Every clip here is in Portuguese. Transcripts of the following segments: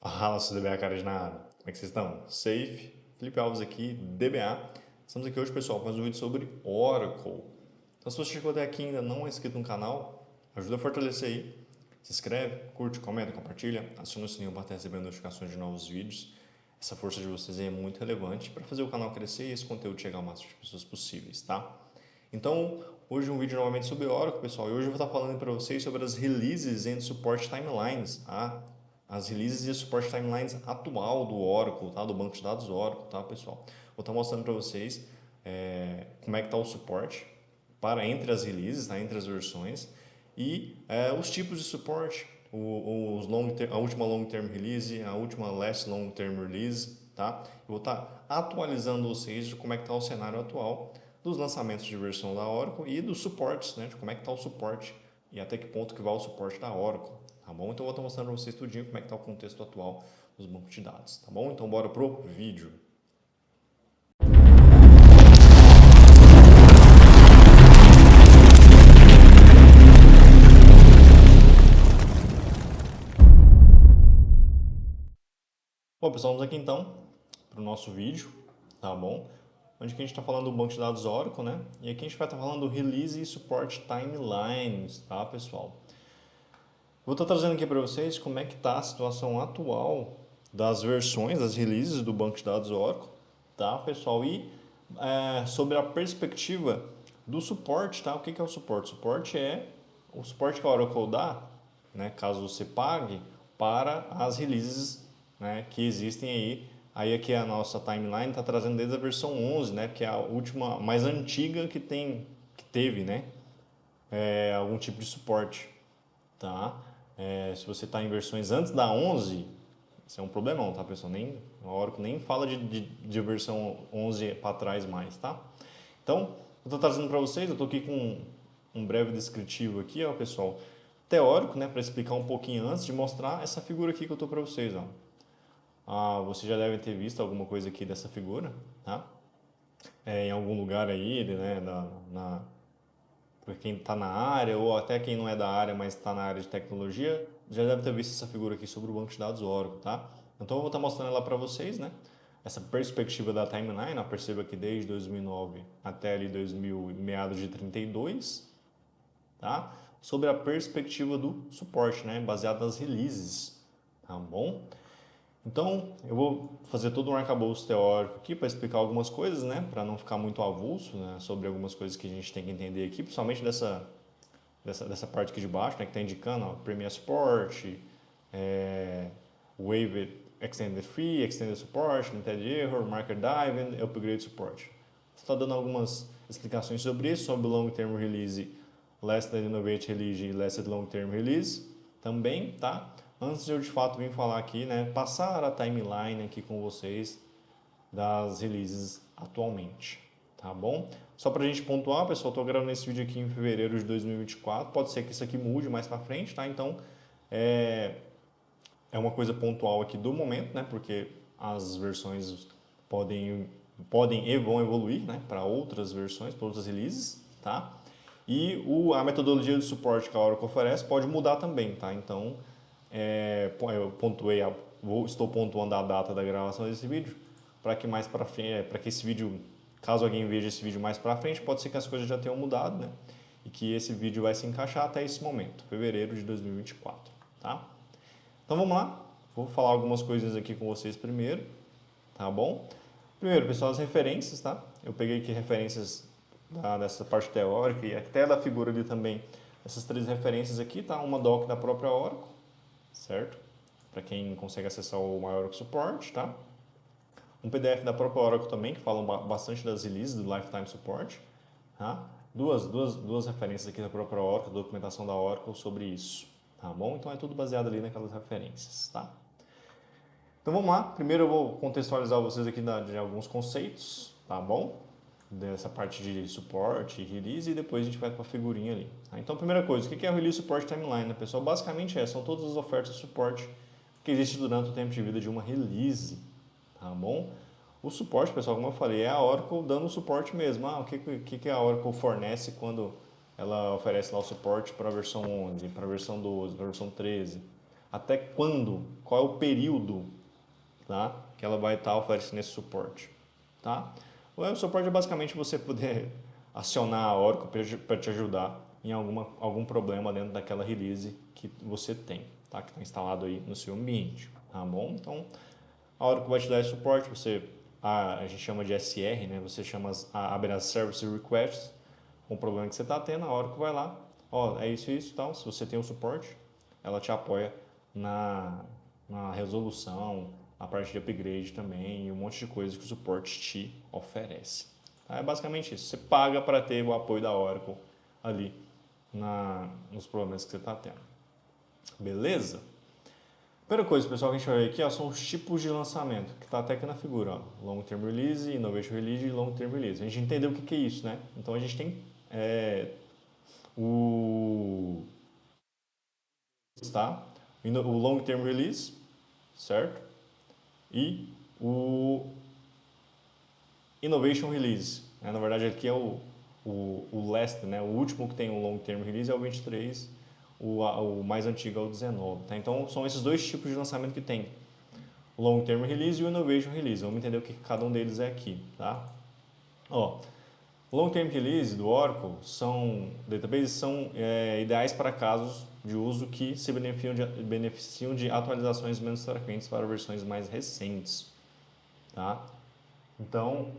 Fala, sou DBA cara de nada. Como é que vocês estão? Safe, Felipe Alves aqui, DBA. Estamos aqui hoje, pessoal, com mais um vídeo sobre Oracle. Então, se você chegou até aqui e ainda não é inscrito no canal, ajuda a fortalecer aí. Se inscreve, curte, comenta, compartilha, aciona o sininho para estar recebendo notificações de novos vídeos. Essa força de vocês aí é muito relevante para fazer o canal crescer e esse conteúdo chegar ao máximo de pessoas possíveis, tá? Então, hoje um vídeo novamente sobre Oracle, pessoal, e hoje eu vou estar falando para vocês sobre as releases e suporte timelines, tá? As releases e suporte timelines atual do Oracle, tá? Do banco de dados Oracle, tá, pessoal? Vou estar mostrando para vocês como é que está o suporte para entre as releases, tá? Entre as versões e os tipos de suporte, a última long term release, a última last long term release, tá? Eu vou estar atualizando vocês de como é que está o cenário atual dos lançamentos de versão da Oracle e dos suportes, né? De como é que está o suporte e até que ponto que vai o suporte da Oracle. Tá bom? Então eu vou estar mostrando para vocês tudinho como é que está o contexto atual dos bancos de dados, tá bom? Então bora pro vídeo. Bom, pessoal, vamos aqui então para o nosso vídeo, tá bom? Onde que a gente está falando do banco de dados Oracle, né? E aqui a gente vai estar falando do Release e Support Timelines, tá, pessoal? Vou estar trazendo aqui para vocês como é que está a situação atual das versões, das releases do banco de dados Oracle, tá, pessoal? E sobre a perspectiva do suporte, tá? O que é o suporte? O suporte é o suporte que a Oracle dá, né, caso você pague, para as releases, né, que existem aí. Aí aqui a nossa timeline está trazendo desde a versão 11, né, que é a última, mais antiga que teve, né, algum tipo de suporte, tá? Se você está em versões antes da 11, isso é um problemão, tá, pessoal? A Oracle nem fala de versão 11 para trás mais, tá? Então, eu estou trazendo para vocês, eu estou aqui com um breve descritivo aqui, ó, pessoal, teórico, né, para explicar um pouquinho antes de mostrar essa figura aqui que eu estou para vocês, ó. Vocês já devem ter visto alguma coisa aqui dessa figura, tá? Em algum lugar aí, né, para quem está na área ou até quem não é da área, mas está na área de tecnologia, já deve ter visto essa figura aqui sobre o banco de dados Oracle, tá? Então eu vou estar mostrando ela para vocês, né? Essa perspectiva da timeline, ó, perceba que desde 2009 até ali 2000, meados de 32, tá? Sobre a perspectiva do suporte, né? Baseado nas releases, tá bom? Então, eu vou fazer todo um arcabouço teórico aqui para explicar algumas coisas, né? Para não ficar muito avulso, né? Sobre algumas coisas que a gente tem que entender aqui, principalmente dessa parte aqui de baixo, né? Que está indicando, ó, Premier Support, Waived Extended Free, Extended Support, Limited Error, Market Diving, Upgrade Support. Está dando algumas explicações sobre isso, sobre o Long Term Release, Last Innovate Release e Last Long Term Release também, tá? Antes de eu de fato vir falar aqui, né, passar a timeline aqui com vocês das releases atualmente, tá bom? Só para a gente pontuar, pessoal, estou gravando esse vídeo aqui em fevereiro de 2024, pode ser que isso aqui mude mais para frente, tá? Então, é uma coisa pontual aqui do momento, né? Porque as versões podem e vão evoluir, né? Para outras versões, para outras releases, tá? E a metodologia de suporte que a Oracle oferece pode mudar também, tá? Então, eu estou pontuando a data da gravação desse vídeo para que mais para frente, para que esse vídeo, caso alguém veja esse vídeo mais para frente, pode ser que as coisas já tenham mudado, né? E que esse vídeo vai se encaixar até esse momento, fevereiro de 2024, tá? Então vamos lá, vou falar algumas coisas aqui com vocês primeiro, tá bom? Primeiro, pessoal, as referências, tá? Eu peguei aqui referências dessa parte teórica e até da figura ali também, essas três referências aqui, tá? Uma doc da própria Oracle, certo? Para quem consegue acessar o Oracle Support, tá? Um PDF da própria Oracle também, que fala bastante das releases do Lifetime Support, tá? Duas referências aqui da própria Oracle, documentação da Oracle sobre isso, tá bom? Então é tudo baseado ali naquelas referências, tá? Então vamos lá, primeiro eu vou contextualizar vocês aqui de alguns conceitos, tá bom? Dessa parte de suporte, release e depois a gente vai para a figurinha ali. Tá? Então primeira coisa, o que é o Release Support Timeline, né, pessoal? Basicamente são todas as ofertas de suporte que existem durante o tempo de vida de uma release, tá bom? O suporte, pessoal, como eu falei, é a Oracle dando suporte mesmo. O que a Oracle fornece quando ela oferece lá o suporte para a versão 11, para a versão 12, para a versão 13? até quando, qual é o período, tá? Que ela vai estar oferecendo esse suporte, tá? O web suporte é basicamente você poder acionar a Oracle para te ajudar em algum problema dentro daquela release que você tem, tá? Que está instalado aí no seu ambiente, tá bom? Então, a Oracle vai te dar esse suporte, a gente chama de SR, né? Você abre as Service Requests com o problema que você está tendo, a Oracle vai lá, ó, é isso e isso, tal. Se você tem o suporte, ela te apoia na resolução, na parte de upgrade também e um monte de coisa que o suporte te oferece. Tá? É basicamente isso. Você paga para ter o apoio da Oracle ali nos problemas que você está tendo. Beleza? Primeira coisa, pessoal, que a gente vai ver aqui ó, são os tipos de lançamento, que está até aqui na figura. Ó, Long Term Release, Innovation Release e Long Term Release. A gente entendeu o que é isso, né? Então a gente tem o, tá? O Long Term Release, certo? E o Innovation Release. Na verdade, aqui é o last, né? O último que tem um Long Term Release é o 23, o mais antigo é o 19. Tá? Então, são esses dois tipos de lançamento que tem. O Long Term Release e o Innovation Release. Vamos entender o que cada um deles é aqui. Tá? Ó, Long Term Release do Oracle databases são ideais para casos de uso que se beneficiam de atualizações menos frequentes para versões mais recentes. Tá? Então,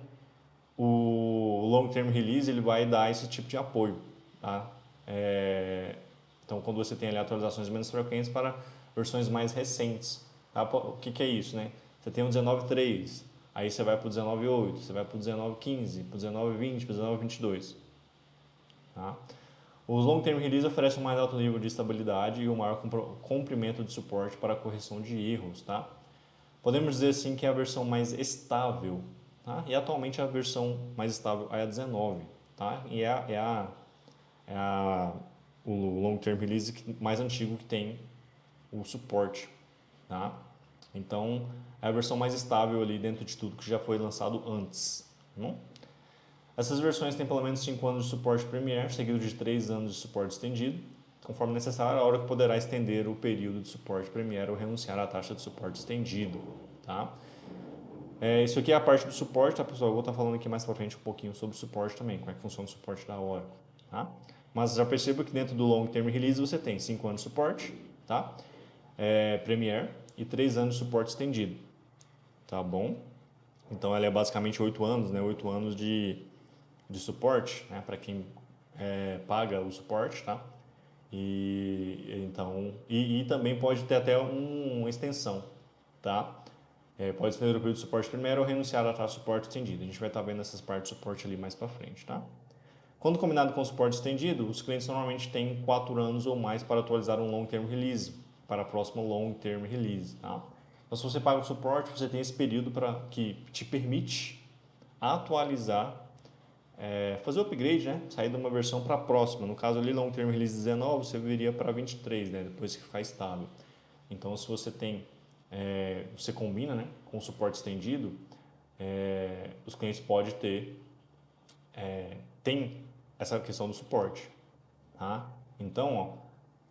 o Long Term Release ele vai dar esse tipo de apoio. Tá? Então, quando você tem ali atualizações menos frequentes para versões mais recentes. Tá? O que é isso? Né? Você tem o 19.3, aí você vai para o 19.8, você vai para o 19.15, para o 19.20, para o 19.22. Tá? Os Long Term Release oferecem um mais alto nível de estabilidade e um maior comprimento de suporte para a correção de erros. Tá? Podemos dizer assim que é a versão mais estável. Tá? E atualmente a versão mais estável é a 19. Tá? E o Long Term Release mais antigo que tem o suporte. Tá? Então, é a versão mais estável ali dentro de tudo que já foi lançado antes. Não? Essas versões têm pelo menos 5 anos de suporte Premier, seguido de 3 anos de suporte estendido. Conforme necessário, a Oracle poderá estender o período de suporte Premier ou renunciar à taxa de suporte estendido. Tá? Isso aqui é a parte do suporte, tá, pessoal? Eu vou estar falando aqui mais para frente um pouquinho sobre o suporte também, como é que funciona o suporte da Oracle. Tá? Mas já perceba que dentro do Long Term Release você tem 5 anos de suporte, tá? Premier e 3 anos de suporte estendido. Tá bom? Então ela é basicamente 8 anos, né? 8 anos de suporte, né? Para quem paga o suporte, tá? E também pode ter até uma extensão, tá? Pode estender o período de suporte primeiro ou renunciar à taxa de suporte estendido. A gente vai estar vendo essas partes de suporte ali mais para frente, tá? Quando combinado com o suporte estendido, os clientes normalmente têm 4 anos ou mais para atualizar um Long Term Release para a próxima Long Term Release, tá? Então, se você paga o suporte, você tem esse período que te permite atualizar, fazer o upgrade, né? Sair de uma versão para a próxima. No caso ali, Long Term Release 19, você viria para 23, né? Depois que ficar estável. Então, se você você combina, né, com o suporte estendido, os clientes podem tem essa questão do suporte. Tá? Então, ó,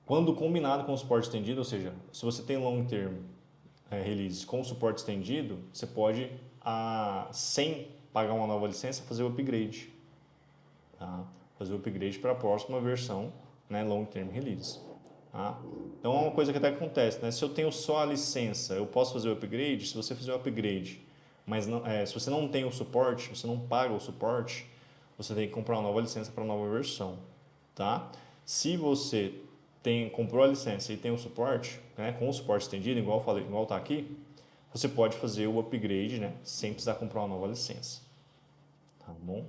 quando combinado com o suporte estendido, ou seja, se você tem long term release com suporte estendido, você pode, sem pagar uma nova licença, fazer o upgrade. Tá? Fazer o upgrade para a próxima versão, né, long term release. Tá? Então, é uma coisa que até acontece, né? Se eu tenho só a licença, eu posso fazer o upgrade. Se você fizer o upgrade, mas não, se você não tem o suporte, você não paga o suporte, você tem que comprar uma nova licença para a nova versão. Tá? Se você comprou a licença e tem o suporte, né, com o suporte estendido, igual eu falei, igual está aqui, você pode fazer o upgrade, né, sem precisar comprar uma nova licença. Tá bom?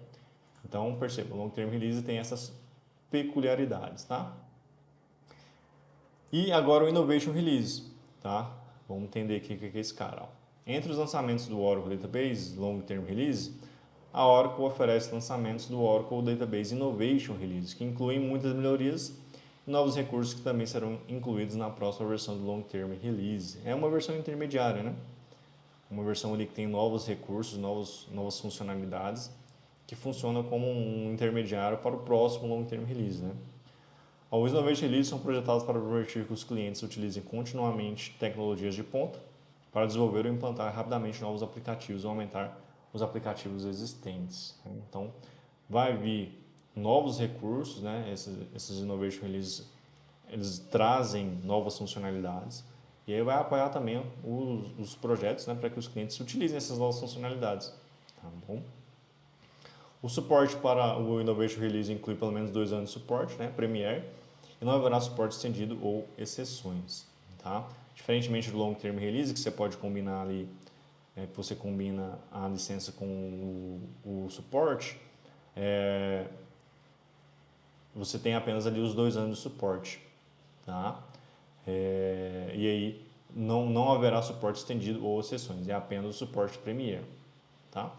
Então, perceba, o Long Term Release tem essas peculiaridades, tá? E agora o Innovation Release, tá? Vamos entender aqui o que é esse cara. Ó. Entre os lançamentos do Oracle Database Long Term Release, a Oracle oferece lançamentos do Oracle Database Innovation Release, que incluem muitas melhorias e novos recursos que também serão incluídos na próxima versão do Long Term Release. É uma versão intermediária, né? Uma versão ali que tem novos recursos, novas funcionalidades, que funciona como um intermediário para o próximo Long Term Release, né? Os Innovation Releases são projetados para permitir que os clientes utilizem continuamente tecnologias de ponta para desenvolver ou implantar rapidamente novos aplicativos ou aumentar os aplicativos existentes. Então, vai vir novos recursos, né? Esses Innovation Releases, eles trazem novas funcionalidades e aí vai apoiar também os projetos, né, para que os clientes utilizem essas novas funcionalidades. Tá bom? O suporte para o Innovation Release inclui pelo menos 2 anos de suporte, né, Premier, e não haverá suporte estendido ou exceções. Tá? Diferentemente do Long Term Release, que você pode combinar ali, que você combina a licença com o suporte, você tem apenas ali os 2 anos de suporte. Tá? E aí não haverá suporte estendido ou exceções, é apenas o suporte Premier. Tá?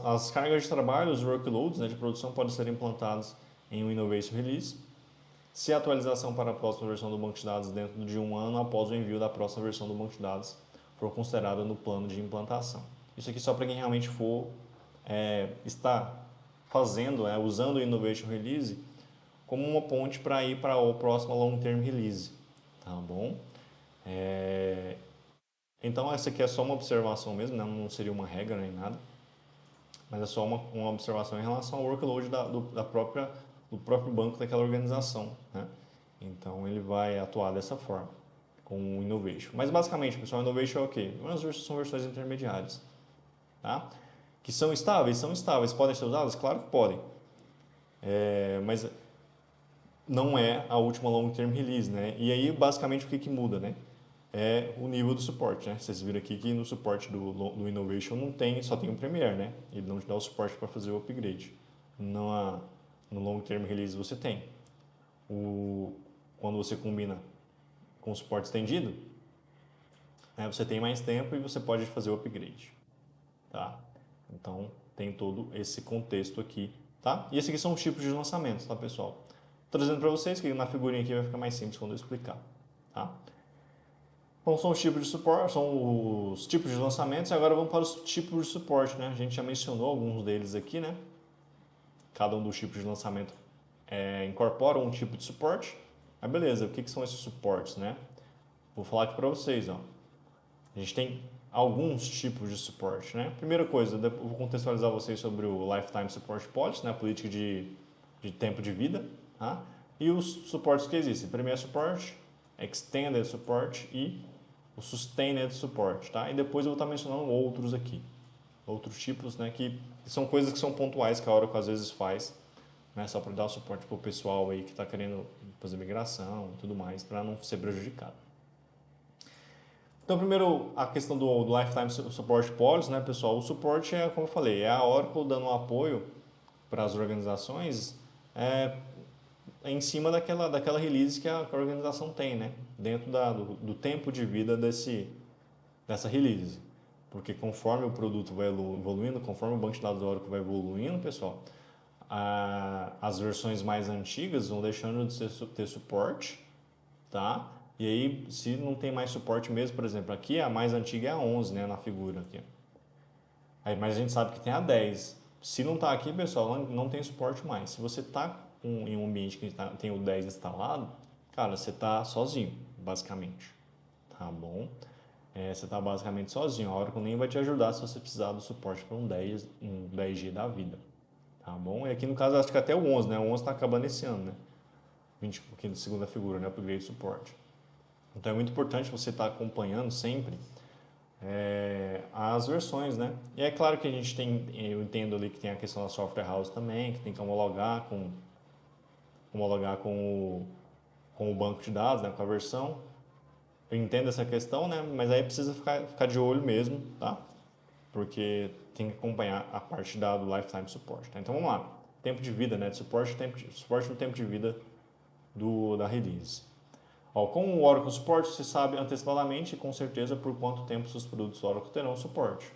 As cargas de trabalho, os workloads, né, de produção podem ser implantados em um Innovation Release se a atualização para a próxima versão do banco de dados dentro de 1 ano após o envio da próxima versão do banco de dados for considerada no plano de implantação. Isso aqui só para quem realmente for está fazendo, usando o Innovation Release como uma ponte para ir para o próximo Long Term Release. Tá bom? Então essa aqui é só uma observação mesmo, né? Não seria uma regra nem nada, mas é só uma observação em relação ao workload do próprio banco daquela organização. Né? Então ele vai atuar dessa forma, com o Innovation. Mas basicamente, pessoal, o Innovation é o quê? São versões intermediárias. Tá? Que são estáveis, podem ser usadas? Claro que podem. Mas não é a última long term release, né? E aí, basicamente, o que muda, né? É o nível do suporte, né? Vocês viram aqui que no suporte do Innovation só tem o Premier, né? Ele não te dá o suporte para fazer o upgrade. No long term release você tem. Quando você combina com o suporte estendido, você tem mais tempo e você pode fazer o upgrade. Tá? Então, tem todo esse contexto aqui. Tá? E esses aqui são os tipos de lançamentos, tá, pessoal? Estou trazendo para vocês que na figurinha aqui vai ficar mais simples quando eu explicar. Tá? Bom, são os tipos de suporte, são os tipos de lançamentos e agora vamos para os tipos de suporte, né? A gente já mencionou alguns deles aqui, né? Cada um dos tipos de lançamento incorpora um tipo de suporte. Mas beleza, o que são esses suportes, né? Vou falar aqui para vocês, ó. A gente tem alguns tipos de suporte, né? Primeira coisa, eu vou contextualizar vocês sobre o Lifetime Support Policy, né? A política de tempo de vida, tá? E os suportes que existem, Premier Support, Extended Support e o Sustained Support, tá? E depois eu vou estar mencionando outros aqui, outros tipos, né? Que são coisas que são pontuais que a Oracle às vezes faz, né? Só para dar o suporte para o pessoal aí que está querendo fazer migração e tudo mais, para não ser prejudicado. Então, primeiro, a questão do Lifetime Support Policy, né, pessoal? O suporte é, como eu falei, é a Oracle dando um apoio para as organizações em cima daquela release que a organização tem, né? Dentro do tempo de vida dessa release. Porque conforme o produto vai evoluindo, conforme o banco de dados da Oracle vai evoluindo, pessoal, as versões mais antigas vão deixando de ter suporte, tá? E aí, se não tem mais suporte mesmo, por exemplo, aqui a mais antiga é a 11, né, na figura aqui. Aí, mas a gente sabe que tem a 10. Se não está aqui, pessoal, não tem suporte mais. Se você está em um ambiente que tem o 10 instalado, cara, você está sozinho, basicamente. Tá bom? Você está basicamente sozinho. A Oracle nem vai te ajudar se você precisar do suporte para um 10G da vida. Tá bom? E aqui no caso, acho que até o 11, né? O 11 está acabando esse ano, né? 20, aqui na segunda figura, né? Upgrade suporte. Então é muito importante você estar acompanhando sempre as versões, né? E é claro que a gente tem, eu entendo ali que tem a questão da software house também, que tem que homologar com o banco de dados, né? Com a versão. Eu entendo essa questão, né? Mas aí precisa ficar de olho mesmo, tá? Porque tem que acompanhar a parte do Lifetime Support. Tá? Então vamos lá. Tempo de vida, né? De suporte no tempo de vida da release. Com o Oracle Support, você sabe antecipadamente e com certeza por quanto tempo seus produtos Oracle terão suporte.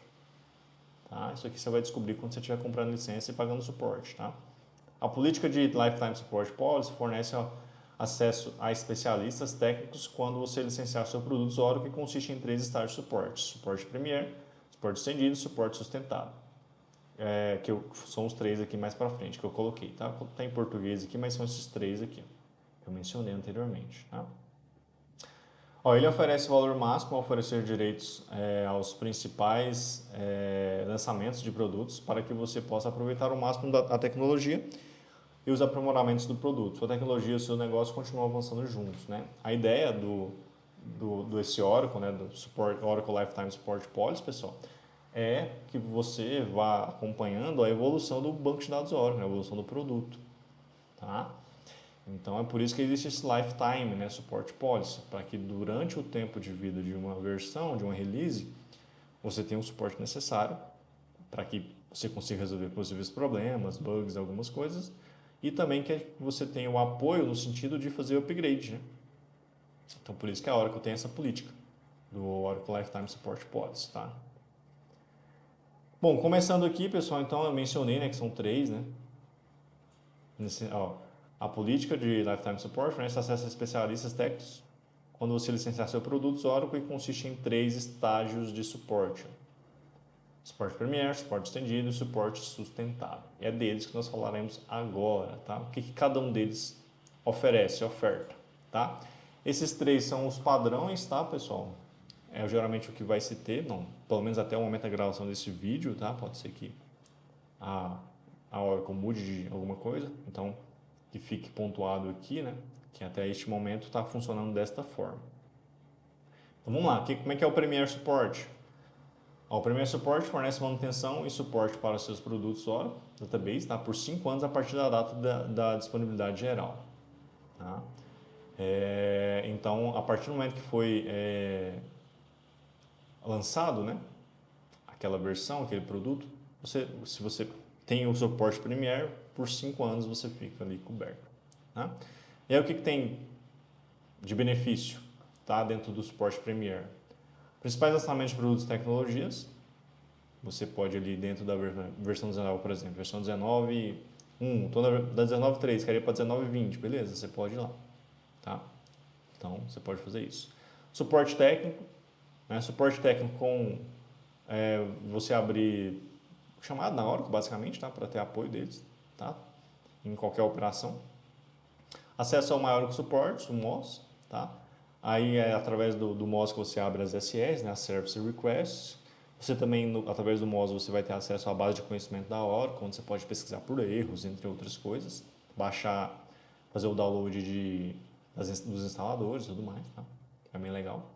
Tá? Isso aqui você vai descobrir quando você estiver comprando licença e pagando suporte. Tá? A política de Lifetime Support Policy fornece acesso a especialistas técnicos quando você licenciar seu produto Oracle, que consiste em 3 estágios de suporte. Suporte Premier, suporte estendido e suporte sustentado. são os três aqui mais para frente que eu coloquei, tá? Tá em português aqui, mas são esses três aqui que eu mencionei anteriormente, tá? Ó, ele oferece valor máximo ao oferecer direitos aos principais lançamentos de produtos para que você possa aproveitar o máximo da tecnologia e os aprimoramentos do produto. Sua tecnologia e o seu negócio continuam avançando juntos, né? A ideia desse Oracle, né, do Oracle Lifetime Support Policy, pessoal, é que você vá acompanhando a evolução do banco de dados Oracle, a evolução do produto, tá? Então é por isso que existe esse Lifetime, né, Support Policy, para que durante o tempo de vida de uma versão, de uma release, você tenha o suporte necessário para que você consiga resolver possíveis problemas, bugs, algumas coisas, e também que você tenha o apoio no sentido de fazer o upgrade, né? Então por isso que a Oracle tem essa política do Oracle Lifetime Support Policy, tá? Bom, começando aqui, pessoal, então eu mencionei, né, que são três, né? A política de Lifetime Support fornece acesso a especialistas técnicos quando você licenciar seu produto Oracle, e consiste em 3 estágios de suporte. Suporte Premier, suporte estendido e suporte sustentável. E é deles que nós falaremos agora, tá? O que cada um deles oferece, oferta, tá? Esses 3 são os padrões, tá, pessoal? É geralmente o que vai se ter, não, pelo menos até o momento da gravação desse vídeo, tá? Pode ser que a Oracle mude de alguma coisa, então que fique pontuado aqui, né? Que até este momento está funcionando desta forma. Então vamos lá, como é que é o Premier Support? O Premier Support fornece manutenção e suporte para os seus produtos Oracle Database, tá? Por 5 anos a partir da data da disponibilidade geral. Tá? Então, a partir do momento que foi lançado, né, aquela versão, aquele produto, se você tem o suporte Premier, por 5 anos você fica ali coberto. Tá? E aí o que tem de benefício, tá, dentro do suporte Premier? Principais lançamentos de produtos e tecnologias. Você pode ali dentro da versão 19, por exemplo, versão 19.1, estou da 19.3, queria para 19.20, beleza, você pode ir lá. Tá? Então, você pode fazer isso. Suporte técnico, né? Suporte técnico com você abrir chamada na Oracle, basicamente, tá? Para ter apoio deles, tá? Em qualquer operação. Acesso ao Oracle Support, o MOS, tá? Aí é através do MOS que você abre as SRs, né? As Service Requests. Você também, através do MOS, você vai ter acesso à base de conhecimento da Oracle, onde você pode pesquisar por erros, entre outras coisas. Baixar, fazer o download dos instaladores e tudo mais, tá? É bem legal.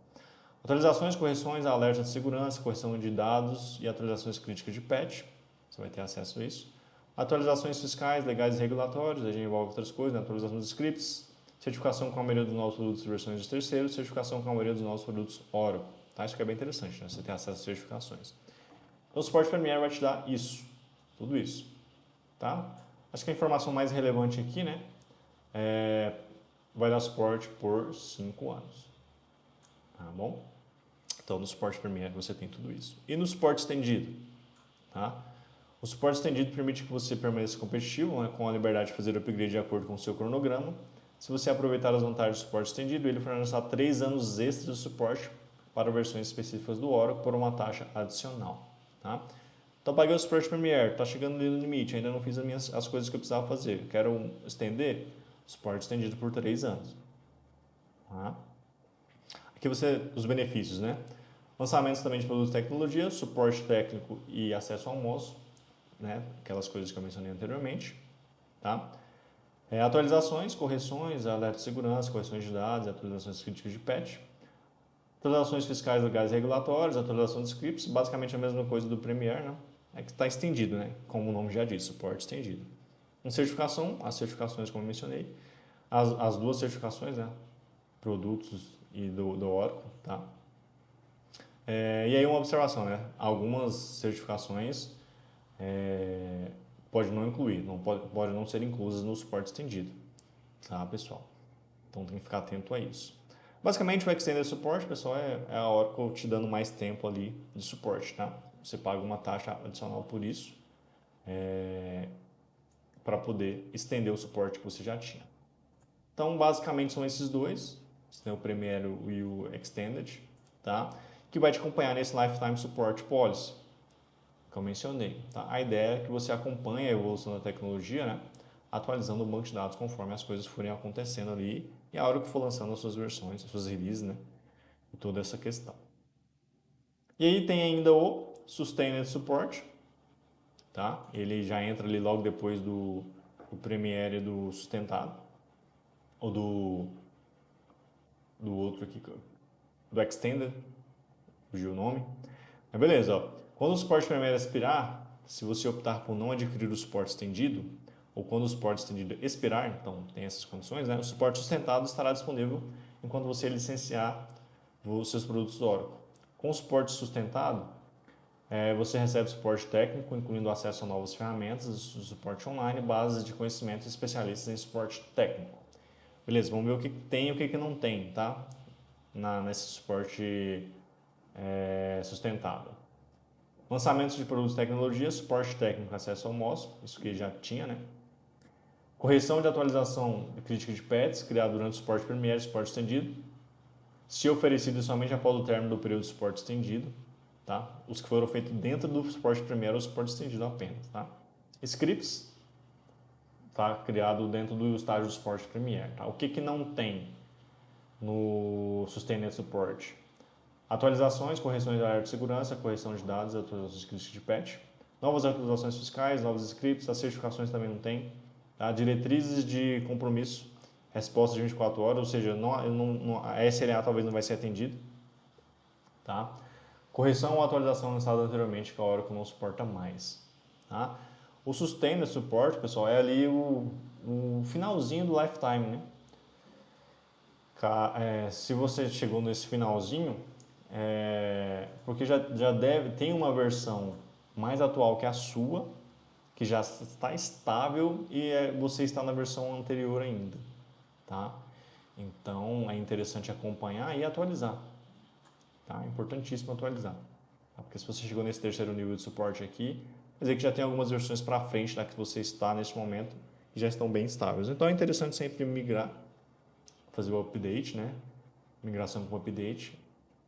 Atualizações, correções, alertas de segurança, correção de dados e atualizações críticas de patch. Você vai ter acesso a isso. Atualizações fiscais, legais e regulatórios, aí já envolve outras coisas, né? Atualização dos scripts, certificação com a maioria dos novos produtos e versões de terceiros, certificação com a maioria dos novos produtos Oracle. Tá? Isso que é bem interessante, né? Você ter acesso às certificações. Então, o suporte Premier vai te dar isso, tudo isso. Tá? Acho que a informação mais relevante aqui, né? Vai dar suporte por 5 anos. Tá bom? Então, no suporte Premier você tem tudo isso. E no suporte estendido? Tá? O suporte estendido permite que você permaneça competitivo, né, com a liberdade de fazer o upgrade de acordo com o seu cronograma. Se você aproveitar as vantagens do suporte estendido, ele fornecerá 3 anos extras de suporte para versões específicas do Oracle por uma taxa adicional. Tá? Então, paguei o suporte Premier, está chegando ali no limite, ainda não fiz as coisas que eu precisava fazer. Quero estender? Suporte estendido por 3 anos. Tá? Aqui os benefícios, né? Lançamentos também de produtos e tecnologia, suporte técnico e acesso ao almoço, né? Aquelas coisas que eu mencionei anteriormente. Tá? Atualizações, correções, alerta de segurança, correções de dados, atualizações críticas de patch. Atualizações fiscais, legais e regulatórias, atualização de scripts, basicamente a mesma coisa do Premier, né? É que está estendido, né? Como o nome já diz, suporte estendido. Certificação, as certificações como eu mencionei, as 2 certificações, né? Produtos e do Oracle, tá? E aí uma observação, né? Algumas certificações pode não incluir, pode não ser inclusas no suporte estendido, tá, pessoal? Então tem que ficar atento a isso. Basicamente, o Extended Support, pessoal, é a Oracle te dando mais tempo ali de suporte, tá? Você paga uma taxa adicional por isso, para poder estender o suporte que você já tinha. Então, basicamente, são esses dois, o Premier e o Extended, tá? Que vai te acompanhar nesse Lifetime Support Policy. que eu mencionei. Tá? A ideia é que você acompanhe a evolução da tecnologia, né? Atualizando o banco de dados conforme as coisas forem acontecendo ali e a hora que for lançando as suas versões, as suas releases, né? E toda essa questão. E aí tem ainda o Sustained Support, tá? Ele já entra ali logo depois do Premiere do sustentado, ou do outro aqui, do Extended, fugiu o nome. Mas beleza, ó. Quando o suporte Premiere expirar, se você optar por não adquirir o suporte estendido, ou quando o suporte estendido expirar, então tem essas condições, né? O suporte sustentado estará disponível enquanto você licenciar os seus produtos do Oracle. Com o suporte sustentado, você recebe suporte técnico, incluindo acesso a novas ferramentas, suporte online, bases de conhecimentos e especialistas em suporte técnico. Beleza, vamos ver o que tem e o que não tem, tá? Nesse suporte sustentável. Lançamentos de produtos e tecnologia, suporte técnico, acesso ao MOS, isso que já tinha, né? Correção de atualização de crítica de patches, criado durante o suporte Premiere e suporte estendido, se oferecido somente após o término do período de suporte estendido, tá? Os que foram feitos dentro do suporte Premiere ou suporte estendido apenas, tá? Scripts, tá? Criado dentro do estágio do suporte Premiere, tá? O que não tem no Sustained Support? Atualizações, correções de alerta de segurança, correção de dados, atualizações críticas de patch, novas atualizações fiscais, novos scripts, as certificações também não tem, tá? Diretrizes de compromisso, resposta de 24 horas, ou seja, a SLA talvez não vai ser atendido, tá? Correção ou atualização lançada anteriormente que a Oracle não suporta mais, tá? O Sustained Support, pessoal, é ali o finalzinho do lifetime, né? Se você chegou nesse finalzinho, porque já tem uma versão mais atual que a sua, que já está estável e você está na versão anterior ainda, tá? Então é interessante acompanhar e atualizar, tá? É importantíssimo atualizar, tá? Porque se você chegou nesse terceiro nível de suporte aqui, quer dizer que já tem algumas versões para frente da que você está nesse momento e já estão bem estáveis. Então é interessante sempre migrar, fazer o update, né? Migração com update,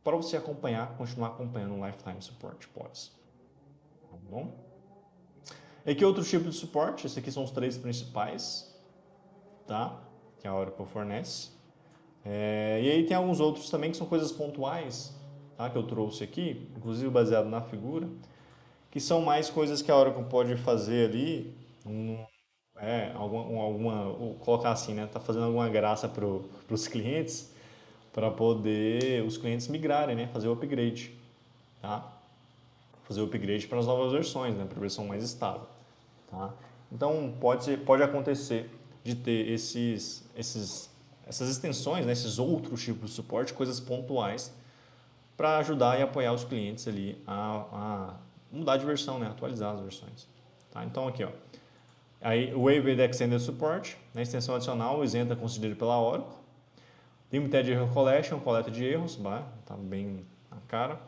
para você continuar acompanhando o Lifetime Support pós. Tá bom? E aqui outro tipo de suporte, esses aqui são os três principais, tá? Que a Oracle fornece. E aí tem alguns outros também que são coisas pontuais, tá? Que eu trouxe aqui, inclusive baseado na figura, que são mais coisas que a Oracle pode fazer ali, colocar assim, né? Tá fazendo alguma graça para os clientes, para poder os clientes migrarem, né? Fazer o upgrade, tá? Fazer o upgrade para as novas versões, né? Para a versão mais estável, tá? Então pode acontecer de ter essas extensões, né? Esses outros tipos de suporte, coisas pontuais, para ajudar e apoiar os clientes ali a mudar de versão, né? Atualizar as versões, tá? Então aqui, ó, aí o Waived Extended Support, né? Extensão adicional isenta concedida pela Oracle. Limited Error Collection, coleta de erros, tá bem na cara.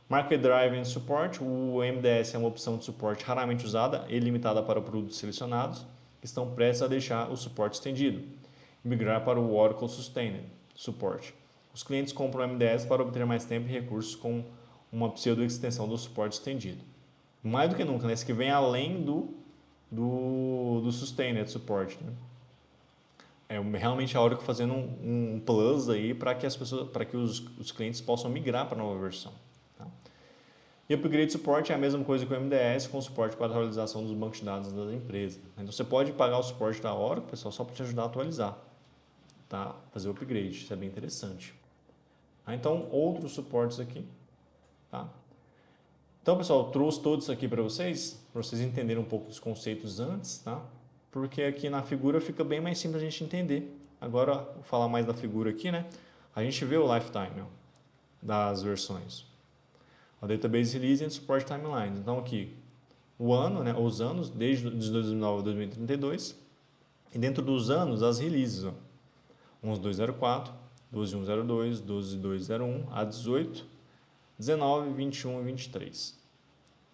Market Driven Support, o MDS é uma opção de suporte raramente usada e limitada para produtos selecionados que estão prestes a deixar o suporte estendido. Migrar para o Oracle Sustained Support. Os clientes compram o MDS para obter mais tempo e recursos com uma pseudo-extensão do suporte estendido. Mais do que nunca, né? Esse que vem além do Sustained Support, né? Realmente a Oracle fazendo um plus aí para que os clientes possam migrar para a nova versão. Tá? E Upgrade Support é a mesma coisa que o MDS, com suporte para a atualização dos bancos de dados das empresas. Então você pode pagar o suporte da Oracle, pessoal, só para te ajudar a atualizar, tá? Fazer o upgrade, isso é bem interessante. Então, outros suportes aqui, tá? Então, pessoal, eu trouxe todos aqui para vocês entenderem um pouco dos conceitos antes, tá? Porque aqui na figura fica bem mais simples a gente entender. Agora, vou falar mais da figura aqui, né? A gente vê o lifetime, ó, das versões. A Database Release e Support Timeline. Então, aqui, o ano, né? Os anos, desde 2009 a 2032. E dentro dos anos, as releases, ó. 11.2.04, 12.1.02, 12.2.01, A18, 19, 21 e 23.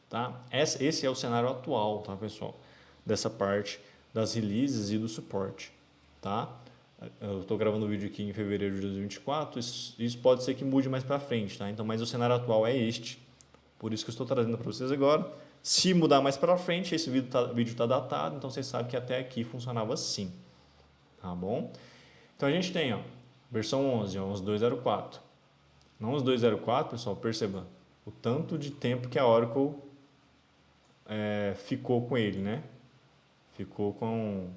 Tá? Esse é o cenário atual, tá, pessoal? Dessa parte das releases e do suporte. Tá? Eu estou gravando o vídeo aqui em fevereiro de 2024, isso pode ser que mude mais para frente, tá? Então, mas o cenário atual é este. Por isso que eu estou trazendo para vocês agora. Se mudar mais para frente, esse vídeo tá datado, então você sabe que até aqui funcionava assim, tá bom? Então a gente tem, ó, versão 11, 11.204. Na 11.204, pessoal, perceba o tanto de tempo que a Oracle ficou com ele, né? Ficou com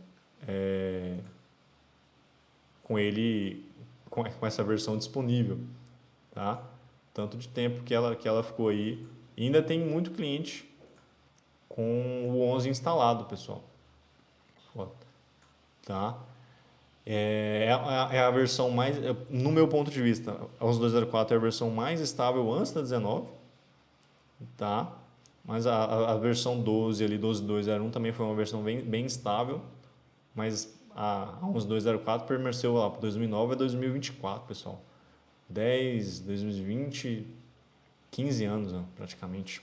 ele, com essa versão disponível, tá? Tanto de tempo que ela ficou aí. E ainda tem muito cliente com o 11 instalado, pessoal. Ó, tá? É a versão mais, no meu ponto de vista, a 11.204 é a versão mais estável antes da 19, tá? Mas a versão 12 ali, 12.201 também foi uma versão bem estável, mas a 11.204 permaneceu lá para 2009 a 2024, pessoal. 10, 2020, 15 anos, né, praticamente.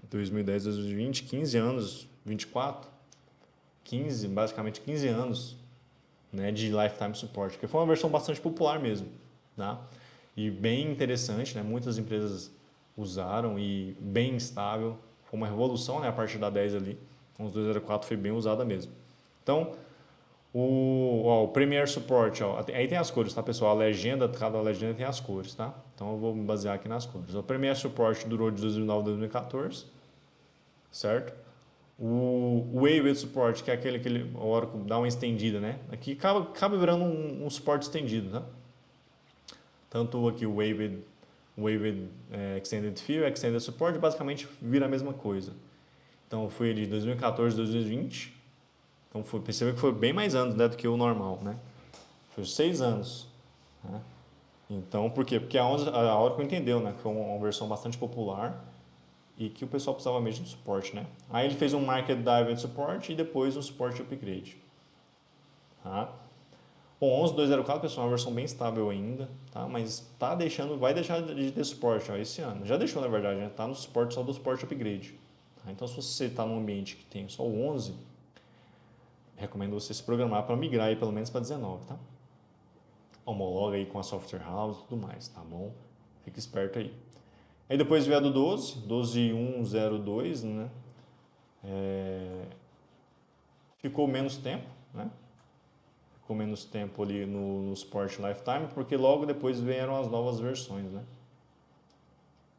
2010, 2020, 15 anos, 24, 15, basicamente 15 anos, né, de lifetime support, que foi uma versão bastante popular mesmo, tá? E bem interessante, né? Muitas empresas usaram e bem estável, foi uma revolução, né, a partir da 10 ali. Então, os 204 foi bem usada mesmo. Então, o Premier Support, ó, aí tem as cores, tá, pessoal? A legenda, cada legenda tem as cores, tá? Então eu vou me basear aqui nas cores. O Premier Support durou de 2009 a 2014, certo? O Waived Support, que é aquele que o Oracle dá uma estendida, né? Aqui acaba virando um suporte estendido, tá? Tanto aqui o Waived Extended Field, Extended Support, basicamente vira a mesma coisa. Então foi de 2014 a 2020. Então percebeu que foi bem mais anos, né, do que o normal, né? Foi 6 anos. Né? Então, por quê? Porque a Oracle entendeu, né, que foi uma versão bastante popular e que o pessoal precisava mesmo de suporte, né? Aí ele fez um Market Dive Support e depois um suporte upgrade. Tá? O 11.204, pessoal, é uma versão bem estável ainda, tá? Mas vai deixar de ter suporte, ó, esse ano. Já deixou, na verdade, né? Tá no suporte só do suporte upgrade. Tá? Então, se você está num ambiente que tem só o 11, recomendo você se programar para migrar aí pelo menos para 19, tá? Homologa aí com a software house e tudo mais, tá bom? Fica esperto aí. Aí depois veio a do 12, 12.102, né? Ficou menos tempo, né? Ficou menos tempo ali no suporte lifetime, porque logo depois vieram as novas versões, né?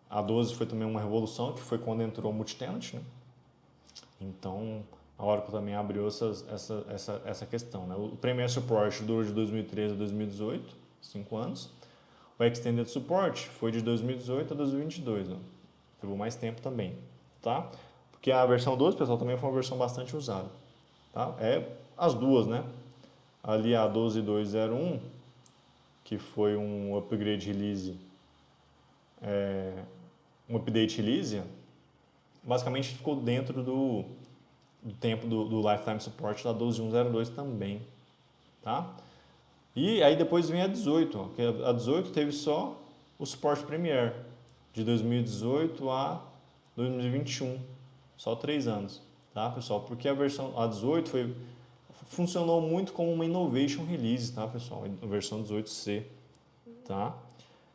A 12 foi também uma revolução, que foi quando entrou o multitenant, né? Então, a Oracle também abriu essa questão, né? O Premier Support durou de 2013 a 2018, 5 anos. O Extended Support foi de 2018 a 2022, né? Levou mais tempo também, tá? Porque a versão 12, pessoal, também foi uma versão bastante usada, tá? É as duas, né? Ali a 12.201, que foi um upgrade release, um update release, basicamente ficou dentro do tempo do lifetime support da 12.102 também, tá? E aí depois vem a 18, ó, que a 18 teve só o suporte Premier, de 2018 a 2021, só 3 anos, tá, pessoal? Porque a 18 funcionou muito como uma innovation release, tá, pessoal? A versão 18C, tá?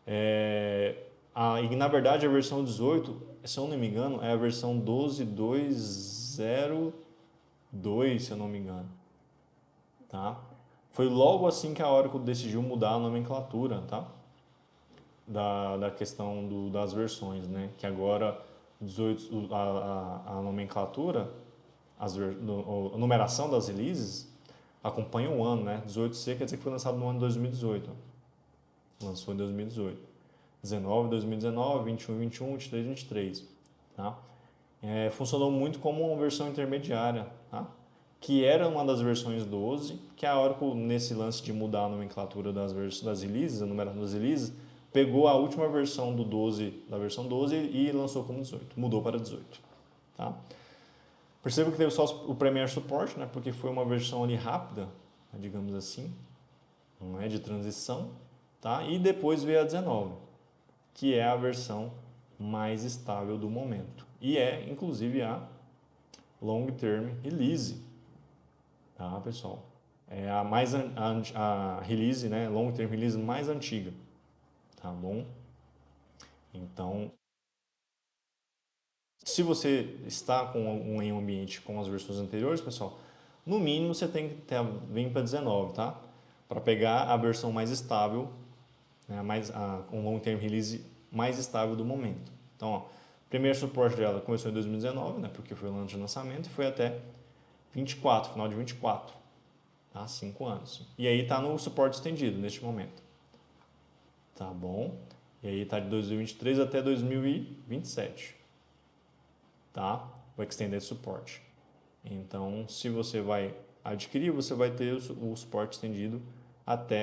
E na verdade a versão 18, se eu não me engano, é a versão 12.202, se eu não me engano, tá? Foi logo assim que a Oracle decidiu mudar a nomenclatura, tá? Da questão das versões, né? Que agora 18, a nomenclatura, a numeração das releases acompanha o ano, né? 18C quer dizer que foi lançado no ano de 2018. Lançou em 2018. 19, 2019, 21, 21, 23, 23. Tá? Funcionou muito como uma versão intermediária, tá? Que era uma das versões 12, que a Oracle, nesse lance de mudar a nomenclatura das releases, a numeração das releases, pegou a última versão do 12, da versão 12 e lançou como 18, mudou para 18. Tá? Perceba que teve só o Premier Support, né? Porque foi uma versão ali rápida, digamos assim, não é de transição, tá? E depois veio a 19, que é a versão mais estável do momento. E é, inclusive, a Long Term Release, tá, pessoal? É a release, né, Long Term Release mais antiga, tá bom? Então, se você está em um ambiente com as versões anteriores, pessoal, no mínimo você tem que vir para 19, tá? Para pegar a versão mais estável, né? Um long term release mais estável do momento. Então, ó, o primeiro suporte dela começou em 2019, né? Porque foi o ano de lançamento e foi até 24, final de 24, tá? 5 anos. E aí está no suporte estendido neste momento. Tá bom? E aí está de 2023 até 2027. Tá? O Extended Support. Então, se você vai adquirir, você vai ter o suporte estendido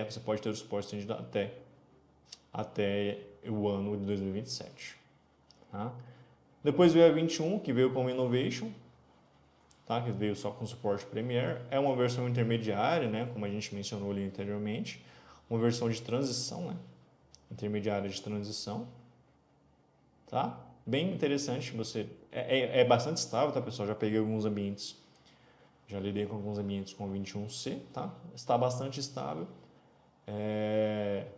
você pode ter o suporte estendido até o ano de 2027. Tá? Depois veio a 21, que veio como Innovation, tá? Que veio só com suporte Premier. É uma versão intermediária, né? Como a gente mencionou ali anteriormente. Uma versão de transição, né? Intermediária de transição. Tá? Bem interessante. É bastante estável, tá, pessoal? Já peguei alguns ambientes. Já lidei com alguns ambientes com 21C, tá? Está bastante estável.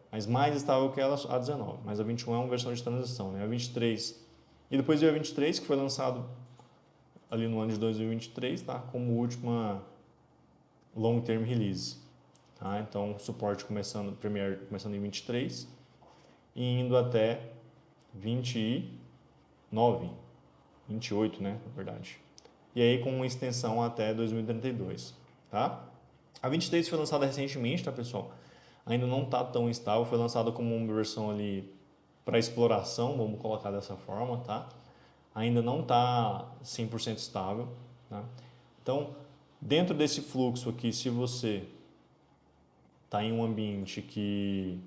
Mas mais estável que a 19. Mas a 21 é uma versão de transição, né? A 23. E depois veio a 23, que foi lançado ali no ano de 2023, tá? Como última long term release. Tá? Então, suporte Premiere começando em 23 e indo até 29, 28, né? Na verdade. E aí com uma extensão até 2032, tá? A 23 foi lançada recentemente, tá, pessoal? Ainda não está tão estável, foi lançada como uma versão ali para exploração, vamos colocar dessa forma, tá? Ainda não está 100% estável, tá? Então, dentro desse fluxo aqui, se você está em um ambiente que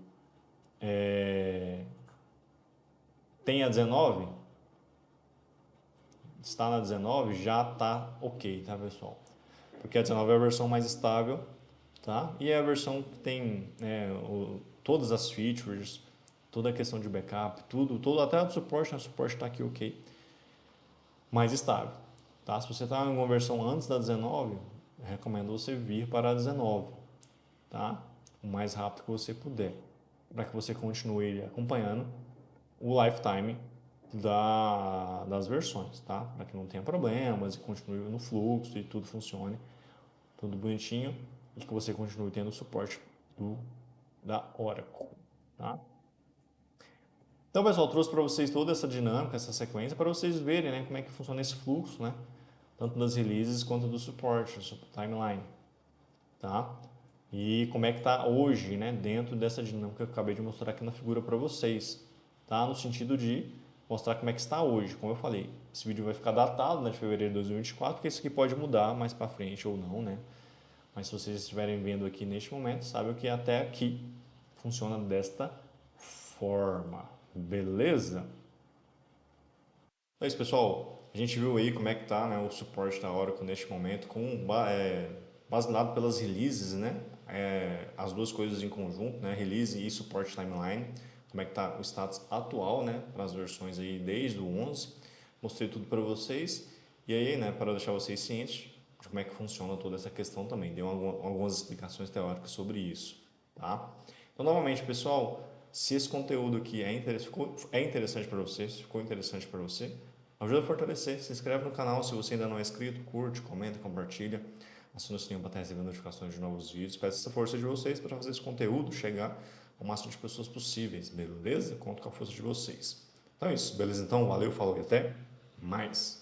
tem a 19, está na 19, já está ok, tá, pessoal? Porque a 19 é a versão mais estável, tá? E é a versão que tem todas as features, toda a questão de backup, tudo até o suporte, né? O suporte está aqui ok, mais estável, tá? Se você está em uma versão antes da 19, eu recomendo você vir para a 19, tá? O mais rápido que você puder, para que você continue acompanhando o lifetime das versões, tá? Para que não tenha problemas e continue no fluxo e tudo funcione, tudo bonitinho e que você continue tendo o suporte da Oracle, tá? Então, pessoal, trouxe para vocês toda essa dinâmica, essa sequência, para vocês verem, né, como é que funciona esse fluxo, né? Tanto das releases quanto do suporte, do timeline, tá? E como é que está hoje, né, dentro dessa dinâmica que eu acabei de mostrar aqui na figura para vocês, tá? No sentido de mostrar como é que está hoje, como eu falei. Esse vídeo vai ficar datado, né, de fevereiro de 2024, porque isso aqui pode mudar mais para frente ou não, né? Mas se vocês estiverem vendo aqui neste momento, sabe que até aqui funciona desta forma, beleza? É isso, pessoal. A gente viu aí como é que tá, né, o suporte da Oracle neste momento, baseado pelas releases, né? As duas coisas em conjunto, né? Release e suporte timeline. Como é que tá o status atual, né? Para as versões aí desde o 11. Mostrei tudo para vocês. E aí, né, para deixar vocês cientes de como é que funciona toda essa questão também. Dei algumas explicações teóricas sobre isso, tá? Então, novamente, pessoal, se esse conteúdo aqui é interessante para você, se ficou interessante para você, ajuda a fortalecer, se inscreve no canal se você ainda não é inscrito, curte, comenta, compartilha, aciona o sininho para estar recebendo notificações de novos vídeos. Peço essa força de vocês para fazer esse conteúdo chegar ao máximo de pessoas possíveis, beleza? Conto com a força de vocês. Então é isso, beleza? Então, valeu, falou e até mais!